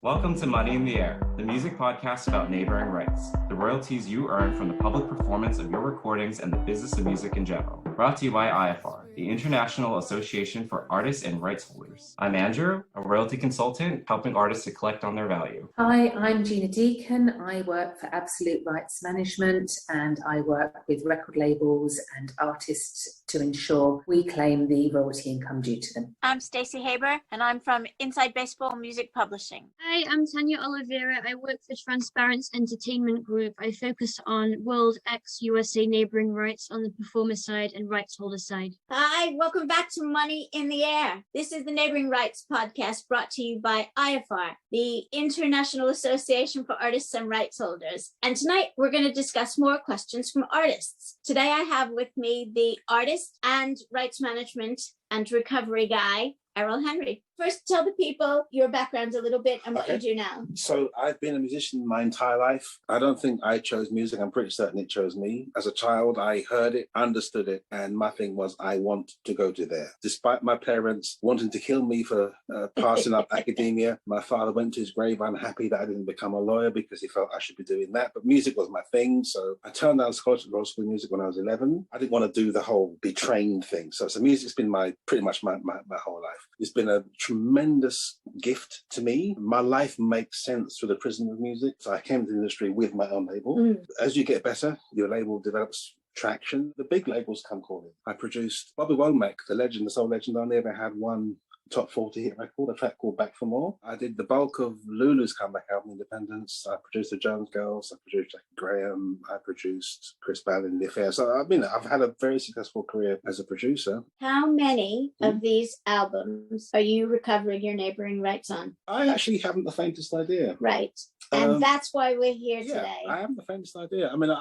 Welcome to Money in the Air, the music podcast about neighboring rights, the royalties you earn from the public performance of your recordings and the business of music in general. Brought to you by IFR, the International Association for Artists and Rights Holders. I'm Andrew, a royalty consultant helping artists to collect on their value. Hi, I'm Gina Deacon. I work for Absolute Rights Management and I work with record labels and artists to ensure we claim the royalty income due to them. I'm Stacey Haber and I'm from Inside Baseball Music Publishing. Hi, I'm Tanya Oliveira. I work for Transparence Entertainment Group. I focus on World X USA neighbouring rights on the performer side and rights holder side. Hi, welcome back to Money in the Air. This is the Neighbouring Rights podcast brought to you by IFR, the International Association for Artists and Rights Holders. And tonight we're going to discuss more questions from artists. Today I have with me the artist and rights management and recovery guy, Errol Henry. First, tell the people your background a little bit and what you do now. So I've been a musician my entire life. I don't think I chose music. I'm pretty certain it chose me. As a child, I heard it, understood it, and my thing was I want to go to there. Despite my parents wanting to kill me for passing up academia, my father went to his grave. I'm happy that I didn't become a lawyer because he felt I should be doing that. But music was my thing. So I turned down scholarship for school music when I was 11. I didn't want to do the whole be trained thing. So music's been pretty much my whole life. It's been a tremendous gift to me. My life makes sense through the prism of music. So I came to the industry with my own label. As you get better, your label develops traction. The big labels come calling. I produced Bobby Womack, the legend, the soul legend. I never had one top 40 hit record, a track called Back for More. I did the bulk of Lulu's comeback album, Independence. I produced the Jones Girls. I produced Jackie Graham. I produced Chris Ballin, The Affair. So I've had a very successful career as a producer. How many of these albums are you recovering your neighbouring rights on? I actually haven't the faintest idea. Right. And that's why we're here yeah, today. I haven't the faintest idea. I mean,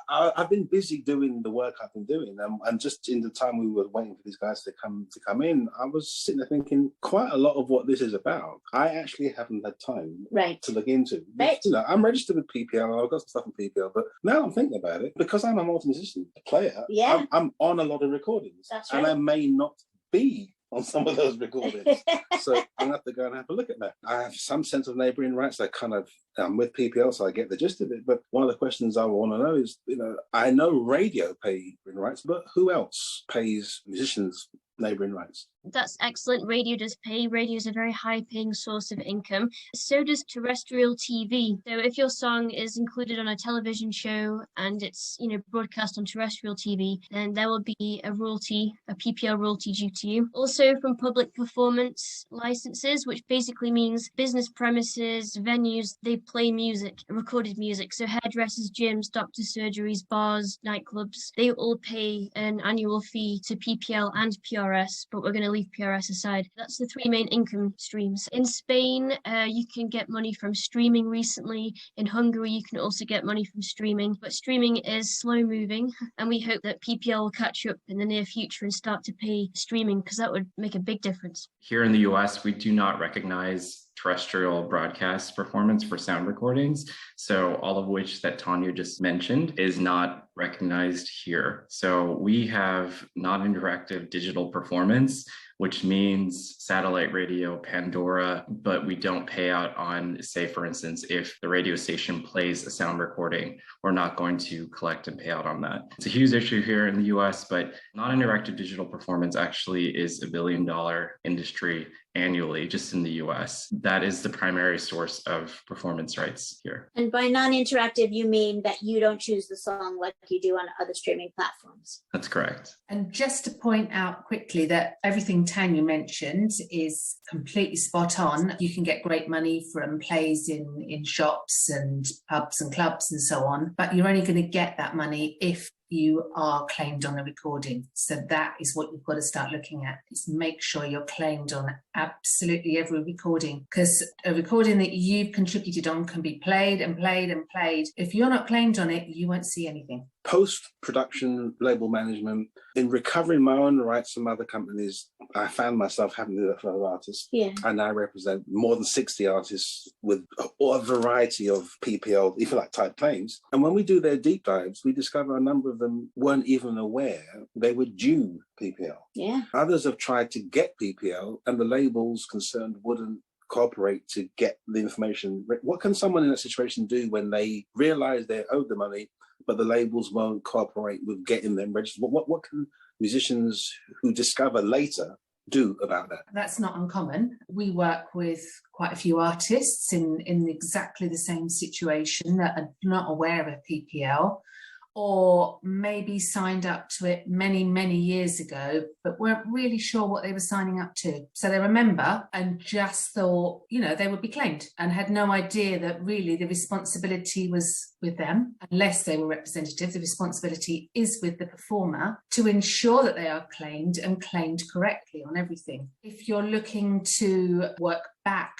I've been busy doing the work I've been doing, and just in the time we were waiting for these guys to come in, I was sitting there thinking, quite a lot of what this is about, I actually haven't had time to look into. Right. I'm registered with PPL. I've got some stuff in PPL, but now I'm thinking about it, because I'm a multi-musician player. Yeah. I'm on a lot of recordings, That's right. and I may not be on some of those recordings. So I'm going to have to go and have a look at that. I have some sense of neighbouring rights. I'm with PPL, so I get the gist of it. But one of the questions I want to know is, I know radio pay neighbouring rights, but who else pays musicians neighbouring rights? That's excellent. Radio does pay. Radio is a very high-paying source of income. So does terrestrial TV. So if your song is included on a television show and it's, broadcast on terrestrial TV, then there will be a PPL royalty due to you. Also from public performance licenses, which basically means business premises, venues, they play music, recorded music. So hairdressers, gyms, doctor surgeries, bars, nightclubs, they all pay an annual fee to PPL and PRS, but we're going to leave PRS aside. That's the three main income streams. In Spain, you can get money from streaming recently. In Hungary, you can also get money from streaming, but streaming is slow moving, and we hope that PPL will catch up in the near future and start to pay streaming, because that would make a big difference. Here in the US, we do not recognize terrestrial broadcast performance for sound recordings. So all of which that Tanya just mentioned is not recognized here. So we have non-interactive digital performance, which means satellite radio, Pandora, but we don't pay out on, say, for instance, if the radio station plays a sound recording, we're not going to collect and pay out on that. It's a huge issue here in the US, but non-interactive digital performance actually is $1 billion industry annually, just in the US. That is the primary source of performance rights here. And by non-interactive, you mean that you don't choose the song like you do on other streaming platforms? That's correct. And just to point out quickly that everything Tanya mentioned is completely spot on. You can get great money from plays in shops and pubs and clubs and so on, but you're only going to get that money if you are claimed on a recording. So that is what you've got to start looking at, is make sure you're claimed on absolutely every recording, because a recording that you've contributed on can be played and played and played. If you're not claimed on it, you won't see anything. Post-production label management, in recovering my own rights from other companies, I found myself having to do that for other artists. Yeah. And I represent more than 60 artists with a variety of PPL, if you like, type claims. And when we do their deep dives, we discover a number of them weren't even aware they were due PPL. Yeah. Others have tried to get PPL and the labels concerned wouldn't cooperate to get the information? What can someone in that situation do when they realize they're owed the money, but the labels won't cooperate with getting them registered? What can musicians who discover later do about that? That's not uncommon. We work with quite a few artists in exactly the same situation that are not aware of PPL, or maybe signed up to it many, many years ago, but weren't really sure what they were signing up to. So they remember and just thought, they would be claimed, and had no idea that really the responsibility was with them. Unless they were representative, the responsibility is with the performer to ensure that they are claimed and claimed correctly on everything. If you're looking to work back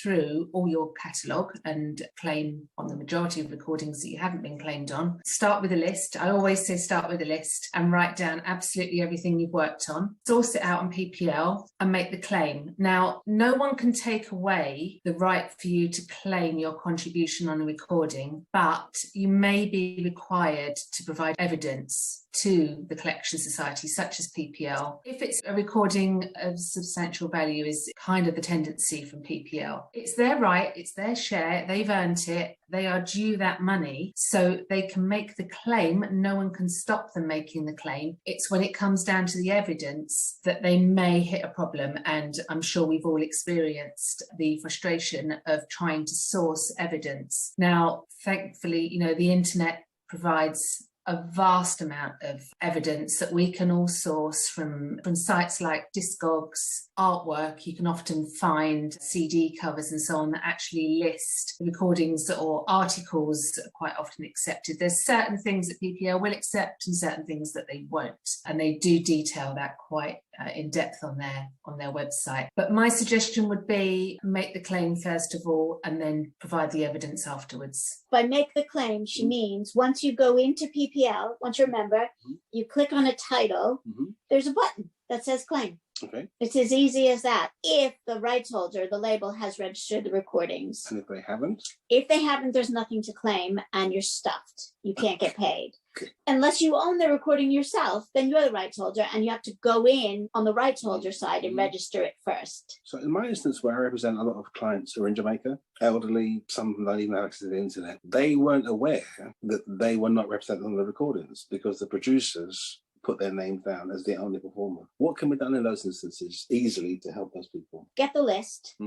through all your catalogue and claim on the majority of recordings that you haven't been claimed on, start with a list. I always say start with a list and write down absolutely everything you've worked on, source it out on PPL and make the claim. Now, no one can take away the right for you to claim your contribution on a recording, but you may be required to provide evidence to the collection society, such as PPL. If it's a recording of substantial value, is kind of the tendency from PPL. It's their right, it's their share, they've earned it, they are due that money, so they can make the claim. No one can stop them making the claim. It's when it comes down to the evidence that they may hit a problem, and I'm sure we've all experienced the frustration of trying to source evidence. Now, thankfully, the internet provides a vast amount of evidence that we can all source from sites like Discogs, artwork. You can often find CD covers and so on that actually list recordings or articles that are quite often accepted. There's certain things that PPL will accept and certain things that they won't, and they do detail that quite in depth on their website. But my suggestion would be make the claim first of all and then provide the evidence afterwards. By make the claim, she means once you go into PPL, once you're a member, you click on a title, there's a button that says claim. Okay. It's as easy as that. If the rights holder, the label, has registered the recordings. And if they haven't? If they haven't, there's nothing to claim and you're stuffed. You can't get paid. Okay. Unless you own the recording yourself, then you're the rights holder and you have to go in on the rights holder side and register it first. So in my instance, where I represent a lot of clients who are in Jamaica, elderly, some of them don't even have access to the internet, they weren't aware that they were not represented on the recordings because the producers put their name down as the only performer. What can be done in those instances easily to help those people? Get the list,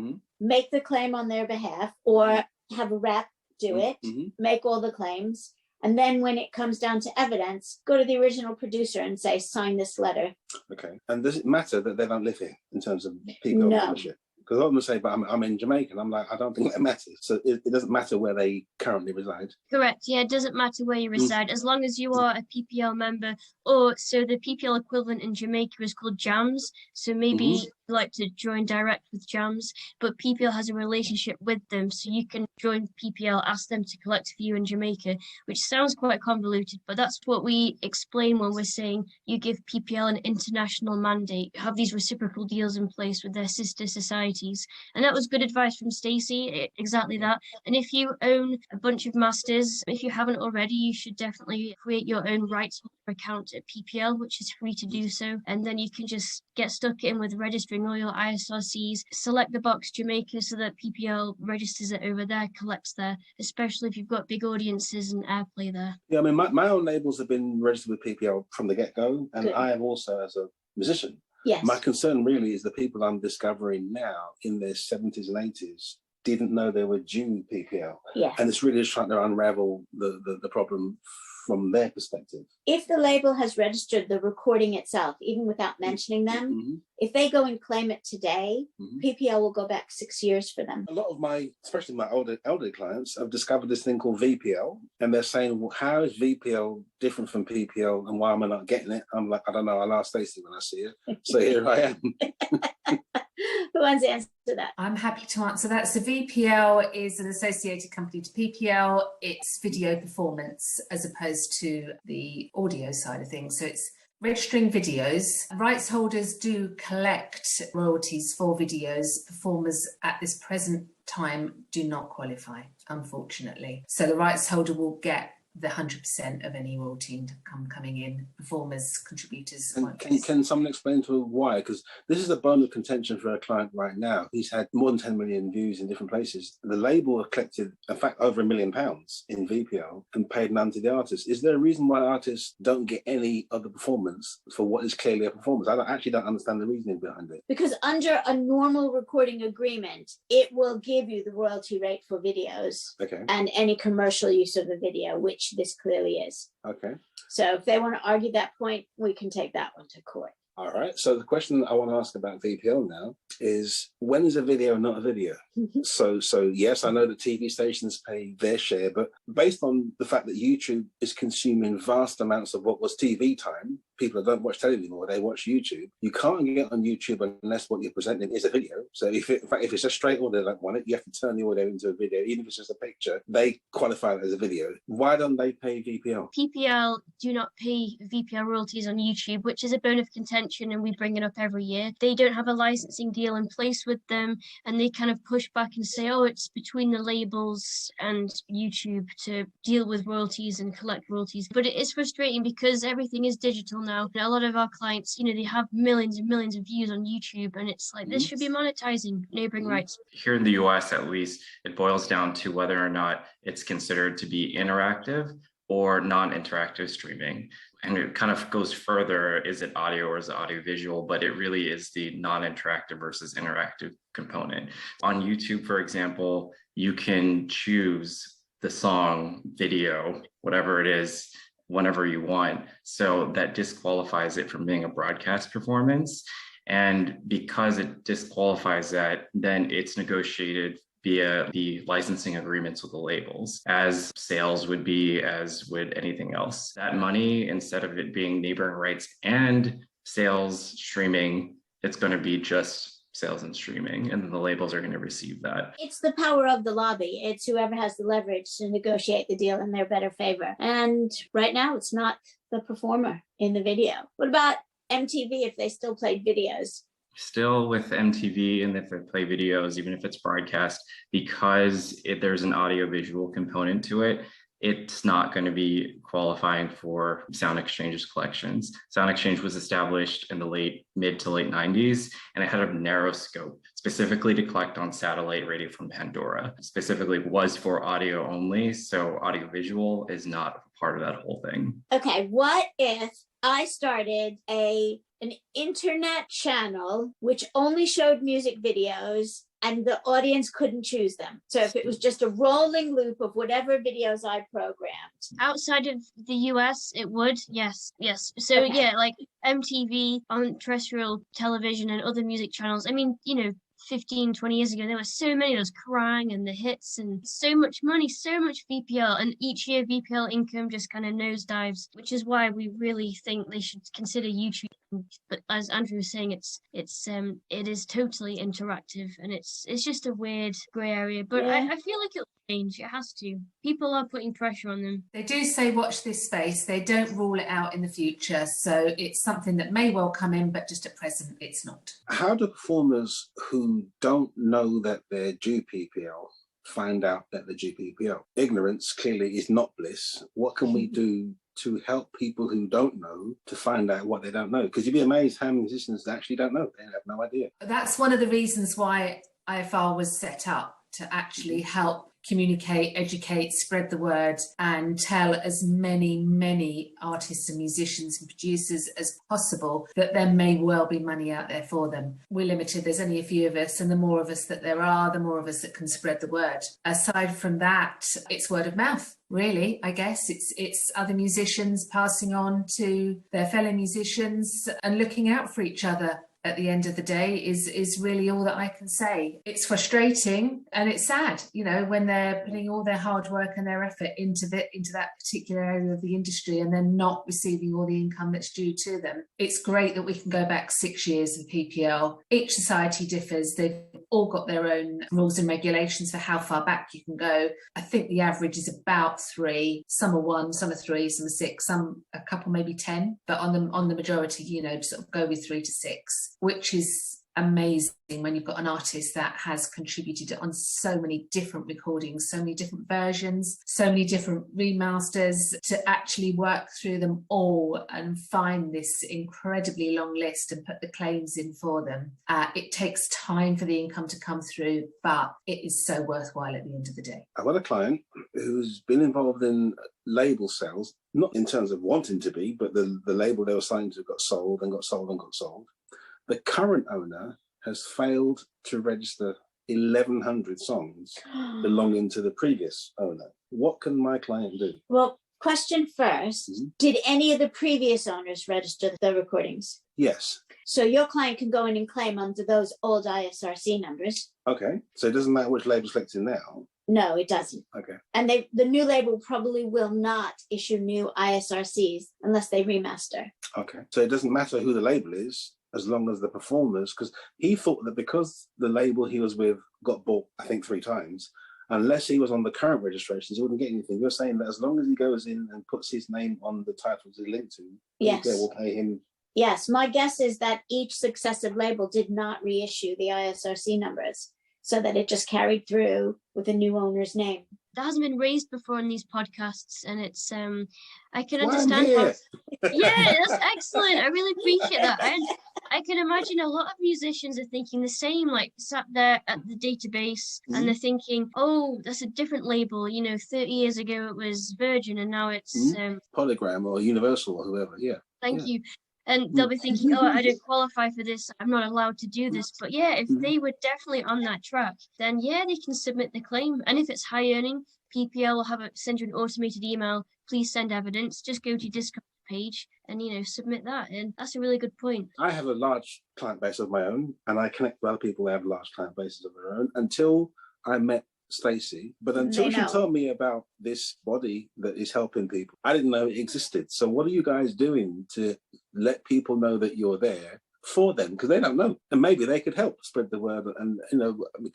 make the claim on their behalf, or have a rep do it, make all the claims. And then when it comes down to evidence, go to the original producer and say, sign this letter. Okay. And does it matter that they don't live here in terms of people ownership? Because a lot of them say, but I'm in Jamaica. And I'm like, I don't think that matters. So it doesn't matter where they currently reside. Correct. Yeah, it doesn't matter where you reside, as long as you are a PPL member. Or so the PPL equivalent in Jamaica is called JAMS. So maybe you'd like to join direct with JAMS, but PPL has a relationship with them. So you can join PPL, ask them to collect for you in Jamaica, which sounds quite convoluted, but that's what we explain when we're saying you give PPL an international mandate, have these reciprocal deals in place with their sister societies. And that was good advice from Stacey, exactly that. And if you own a bunch of masters, if you haven't already, you should definitely create your own rights account at PPL, which is free to do so. And then you can just get stuck in with registering all your ISRCs, select the box Jamaica so that PPL registers it over there, collects there, especially if you've got big audiences and airplay there. Yeah, I mean, my own labels have been registered with PPL from the get-go, and I have also as a musician. Yes. My concern really is the people I'm discovering now in their 70s and 80s didn't know they were due PPL. Yes. And it's really just trying to unravel the problem from their perspective. If the label has registered the recording itself, even without mentioning them, if they go and claim it today, PPL will go back 6 years for them. A lot of my, especially my elderly clients, have discovered this thing called VPL, and they're saying, well, how is VPL different from PPL and why am I not getting it? I'm like, I don't know, I'll ask Stacey when I see her. So here I am. Who wants to answer that? I'm happy to answer that. So VPL is an associated company to PPL. It's video performance as opposed to the audio side of things. So it's registering videos. Rights holders do collect royalties for videos. Performers at this present time do not qualify, unfortunately. So the rights holder will get the 100% of any royalty income coming in. Performers, contributors. And can someone explain to her why? Because this is a bone of contention for a client right now. He's had more than 10 million views in different places. The label have collected, in fact, over £1 million in VPL and paid none to the artist. Is there a reason why artists don't get any of the performance for what is clearly a performance? I actually don't understand the reasoning behind it. Because under a normal recording agreement, it will give you the royalty rate for videos and any commercial use of the video, which this clearly is. Okay. So if they want to argue that point, we can take that one to court. All right. So the question I want to ask about VPL now is, when is a video not a video? So yes, I know that TV stations pay their share, but based on the fact that YouTube is consuming vast amounts of what was TV time, people that don't watch television anymore, they watch YouTube. You can't get on YouTube unless what you're presenting is a video. So if it's a straight audio, they don't want it, you have to turn the audio into a video. Even if it's just a picture, they qualify it as a video. Why don't they pay VPL? PPL do not pay VPL royalties on YouTube, which is a bone of contention, and we bring it up every year. They don't have a licensing deal in place with them, and they kind of push back and say, oh, it's between the labels and YouTube to deal with royalties and collect royalties. But it is frustrating because everything is digital now. A lot of our clients, they have millions and millions of views on YouTube, and it's like, this should be monetizing neighboring rights. Here in the US, at least, it boils down to whether or not it's considered to be interactive or non-interactive streaming. And it kind of goes further, is it audio or is it audio visual? But it really is the non-interactive versus interactive component. On YouTube, for example, you can choose the song, video, whatever it is, whenever you want. So that disqualifies it from being a broadcast performance. And because it disqualifies that, then it's negotiated via the licensing agreements with the labels, as sales would be, as would anything else. That money, instead of it being neighboring rights and sales streaming, it's going to be just sales and streaming, and then the labels are going to receive that. It's the power of the lobby. It's whoever has the leverage to negotiate the deal in their better favor. And right now, it's not the performer in the video. What about MTV if they still played videos? Still with MTV, and if they play videos, even if it's broadcast, because there's an audio visual component to it, it's not going to be qualifying for Sound Exchange's collections. Sound Exchange was established in the mid to late 90s, and it had a narrow scope, specifically to collect on satellite radio from Pandora. Specifically was for audio only, so audio visual is not part of that whole thing. Okay, what if I started an internet channel which only showed music videos and the audience couldn't choose them? So if it was just a rolling loop of whatever videos I programmed. Outside of the US, it would, yes. So yeah, like MTV on terrestrial television and other music channels. I mean, 15, 20 years ago, there were so many of those Kerrang and the hits and so much money, so much VPL. And each year VPL income just kind of nosedives, which is why we really think they should consider YouTube. But as Andrew was saying, it is totally interactive, and it's just a weird grey area. But I feel like it'll change. It has to. People are putting pressure on them. They do say watch this space. They don't rule it out in the future. So it's something that may well come in, but just at present, it's not. How do performers who don't know that they're due PPL find out that they're due PPL? Ignorance clearly is not bliss. What can we do to help people who don't know to find out what they don't know? Because you'd be amazed how many musicians actually don't know. They have no idea. That's one of the reasons why IFR was set up, to actually help communicate, educate, spread the word, and tell as many artists and musicians and producers as possible that there may well be money out there for them. We're limited, there's only a few of us, and the more of us that there are, the more of us that can spread the word. Aside from that, it's word of mouth. Really, I guess it's other musicians passing on to their fellow musicians and looking out for each other. At the end of the day is really all that I can say. It's frustrating and it's sad, when they're putting all their hard work and their effort into that particular area of the industry and then not receiving all the income that's due to them. It's great that we can go back 6 years of PPL. Each society differs. They've all got their own rules and regulations for how far back you can go. I think the average is about 3. Some are 1, some are 3, some are 6, some a couple maybe 10. But on the majority, sort of go with 3 to 6. Which is amazing when you've got an artist that has contributed on so many different recordings, so many different versions, so many different remasters, to actually work through them all and find this incredibly long list and put the claims in for them. It takes time for the income to come through, but it is so worthwhile at the end of the day. I've got a client who's been involved in label sales, not in terms of wanting to be, but the label they were signed to got sold and got sold and got sold. The current owner has failed to register 1,100 songs belonging to the previous owner. What can my client do? Well, question first, did any of the previous owners register the recordings? Yes. So your client can go in and claim under those old ISRC numbers. Okay, so it doesn't matter which label selected now? No, it doesn't. Okay. And the new label probably will not issue new ISRCs unless they remaster. Okay, so it doesn't matter who the label is, as long as the performers, because he thought that because the label he was with got bought, I think 3 times, unless he was on the current registrations, he wouldn't get anything. You're saying that as long as he goes in and puts his name on the titles he's linked to, yes, will pay him. Yes, my guess is that each successive label did not reissue the ISRC numbers, so that it just carried through with a new owner's name. That hasn't been raised before in these podcasts, and it's I can understand how. Yeah, that's excellent. I really appreciate that. I can imagine a lot of musicians are thinking the same, like sat there at the database and they're thinking, oh, that's a different label. 30 years ago it was Virgin and now it's Polygram or Universal or whoever. Yeah. Thank you. And they'll be thinking, oh, I don't qualify for this. I'm not allowed to do this. But yeah, if they were definitely on that track, then yeah, they can submit the claim. And if it's high earning, PPL will send you an automated email. Please send evidence. Just go to your Discord page and, submit that. And that's a really good point. I have a large client base of my own, and I connect with other people who have large client bases of their own until I met Stacey, but until she told me about this body that is helping people, I didn't know it existed. So what are you guys doing to let people know that you're there for them? Because they don't know, and maybe they could help spread the word. And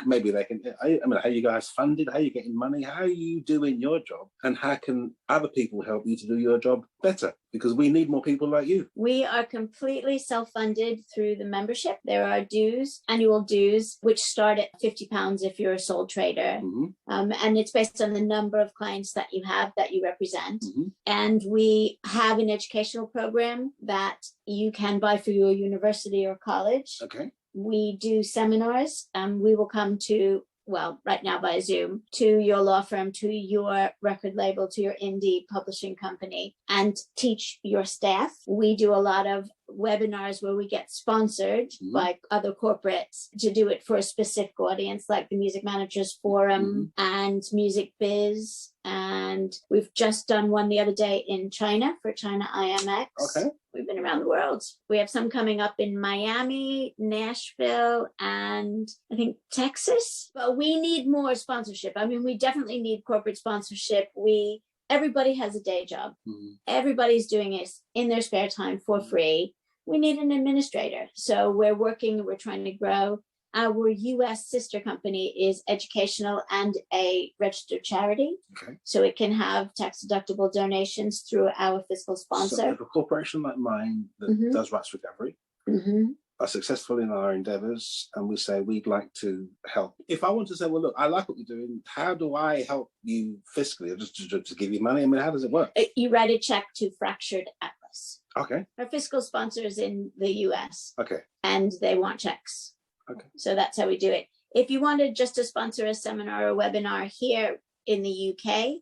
maybe they can. I mean, how are you guys funded? How are you getting money? How are you doing your job? And how can other people help you to do your job better? Because we need more people like you. We are completely self-funded through the membership. There are dues, annual dues, which start at £50 if you're a sole trader. And it's based on the number of clients that you have, that you represent. And we have an educational program that you can buy for your university or college. Okay. We do seminars. We will come to, well, right now by Zoom, to your law firm, to your record label, to your indie publishing company, and teach your staff. We do a lot of webinars where we get sponsored by other corporates to do it for a specific audience, like the Music Managers Forum and Music Biz. And we've just done one the other day in China for China IMX. Okay. We've been around the world. We have some coming up in Miami, Nashville, and I think Texas. But we need more sponsorship. I mean, we definitely need corporate sponsorship. Everybody has a day job. Everybody's doing it in their spare time for free. We need an administrator. So we're trying to grow. Our US sister company is educational and a registered charity. Okay. So it can have tax deductible donations through our fiscal sponsor. So if a corporation like mine that does rights recovery are successful in our endeavors, and we say we'd like to help. If I want to say, well, look, I like what you're doing, how do I help you fiscally? Or just to give you money? I mean, how does it work? You write a check to Fractured Atlas. Okay. Our fiscal sponsor is in the US. Okay. And they want checks. Okay. So that's how we do it. If you wanted just to sponsor a seminar or webinar here in the UK,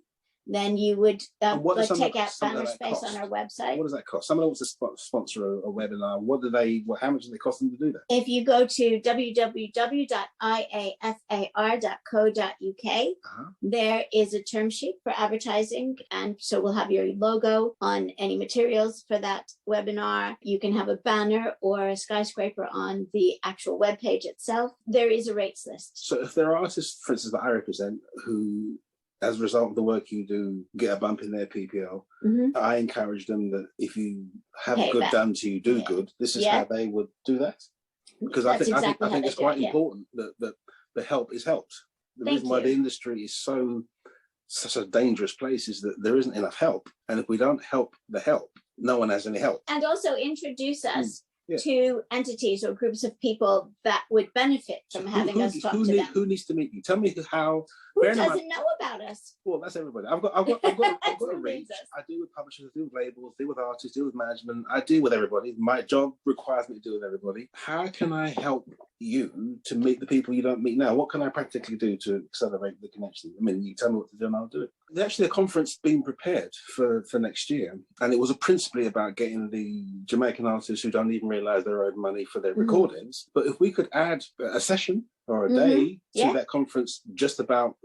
then you would take out banner space on our website. What does that cost? Someone wants to sponsor a webinar. How much does it cost them to do that? If you go to www.iafar.co.uk, there is a term sheet for advertising. And so we'll have your logo on any materials for that webinar. You can have a banner or a skyscraper on the actual webpage itself. There is a rates list. So if there are artists, for instance, that I represent who, as a result of the work you do, get a bump in their PPL, I encourage them that if you have good done to you, do good. This is how they would do that. Because I think it's quite important that the help is helped. The reason why the industry is such a dangerous place is that there isn't enough help. And if we don't help the help, no one has any help. And also introduce us. to entities or groups of people that would benefit from having us talk to them. Who needs to meet you? Tell me how. Who doesn't know about us? Well, that's everybody. I've got a reach. I deal with publishers, I deal with labels, deal with artists, deal with management. I deal with everybody. My job requires me to deal with everybody. How can I help you to meet the people you don't meet now? What can I practically do to accelerate the connection? I mean, you tell me what to do and I'll do it. There's actually a conference being prepared for next year, and it was principally about getting the Jamaican artists who don't even realise they're owed money for their recordings. But if we could add a session or a day to that conference just about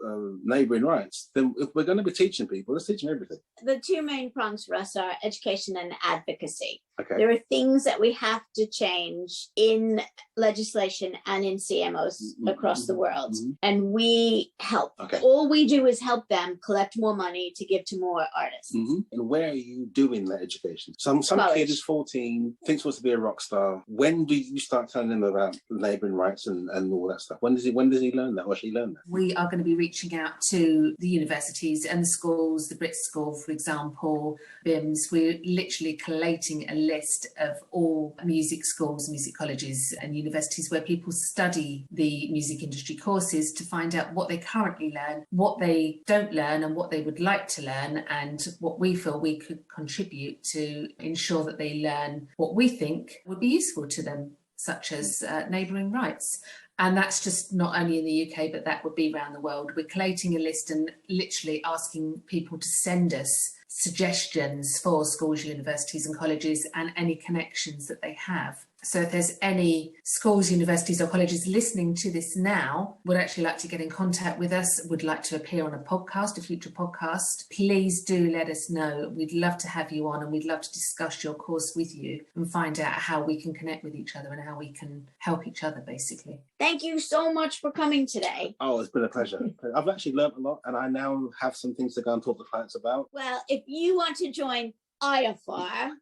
neighbouring rights, then if we're going to be teaching people, let's teach them everything. The two main prongs for us are education and advocacy. Okay. There are things that we have to change in legislation and in CMOs across the world, and we help. Okay. All we do is help them collect more money to give to more artists. And where are you doing that education? Some kid is 14, thinks he wants to be a rock star. When do you start telling him about neighbouring rights and all that stuff? When does he learn that, or she learn that? We are going to be reaching out to the universities and the schools, the Brit School, for example, BIMS. We're literally collating a list of all music schools, music colleges and universities where people study the music industry courses to find out what they currently learn, what they don't learn and what they would like to learn, and what we feel we could contribute to ensure that they learn what we think would be useful to them, such as neighbouring rights. And that's just not only in the UK, but that would be around the world. We're collating a list and literally asking people to send us suggestions for schools, universities and colleges and any connections that they have. So if there's any schools, universities or colleges listening to this now, would actually like to get in contact with us, would like to appear on a podcast, a future podcast, please do let us know. We'd love to have you on, and we'd love to discuss your course with you and find out how we can connect with each other and how we can help each other, basically. Thank you so much for coming today. Oh, it's been a pleasure. I've actually learned a lot, and I now have some things to go and talk to clients about. Well, if you want to join IAFAR,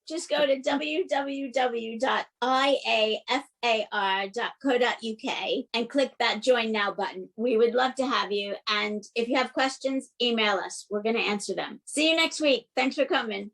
just go to www.iafar.co.uk and click that join now button. We would love to have you. And if you have questions, email us. We're going to answer them. See you next week. Thanks for coming.